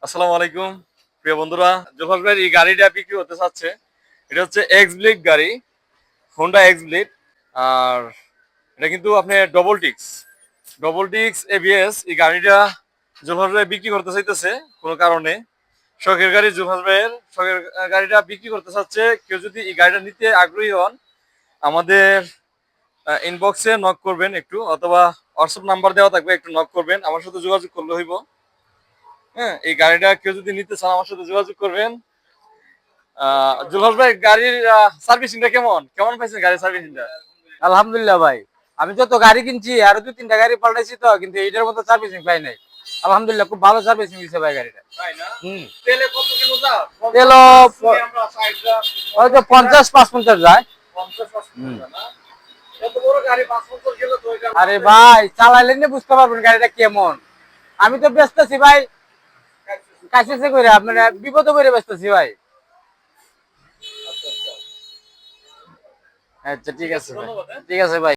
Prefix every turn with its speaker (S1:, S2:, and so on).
S1: আসসালামু আলাইকুম প্রিয় বন্ধুরা। জোফাস ভাই এই গাড়িটা বিক্রি হতে চাচ্ছে। এটা হচ্ছে এক্স ব্লিড গাড়ি, হোন্ডা এক্স ব্লিড। আর এটা কিন্তু আপনি ডবল ডিক্স এবিএস। এই গাড়িটা জোফাস ভাই বিক্রি করতে চাইতেছে কোনো কারণে। শখের গাড়ি জোফাস ভাইয়ের শখের গাড়িটা বিক্রি করতে চাচ্ছে। কেউ যদি এই গাড়িটা নিতে আগ্রহী হন, আমাদের ইনবক্সে নক করবেন একটু, অথবা হোয়াটসঅ্যাপ নাম্বার দেওয়া থাকবে, একটু নক করবেন, আমার সাথে যোগাযোগ করলে হইব। হ্যাঁ, এই গাড়িটা কেউ যদি নিতে চান আমার সাথে যোগাযোগ করবেন। জুলহাস ভাই, গাড়ির সার্ভিসিংটা কেমন কেমন পাইছেন গাড়ির সার্ভিসিংটা?
S2: আলহামদুলিল্লাহ ভাই, আমি যত গাড়ি কিনছি আরো 2-3টা গাড়ি পাল্টাইছি তো, কিন্তু এইটার মতো সার্ভিসিং পাই নাই। আলহামদুলিল্লাহ, খুব ভালো সার্ভিসিং দিচ্ছে ভাই গাড়িটা।
S1: তাই না?
S2: হুম।
S1: তেলে কত কিলো যায়?
S2: তেল
S1: 50 আমরা 60
S2: হয়তো 50-55 যায়।
S1: 50
S2: হুম।
S1: না? এত বড় গাড়ি 5 বছর গেলে তো এটা
S2: আরে ভাই, চালাইলে না বুঝতে পারবেন গাড়িটা কেমন। আমি তো ব্যস্তাছি ভাই, কাছে করে আপনার বিপদে করে ব্যস্তাছি ভাই।
S1: আচ্ছা, আচ্ছা।
S2: আচ্ছা, ঠিক আছে ভাই।
S1: ধন্যবাদ।
S2: ঠিক আছে ভাই।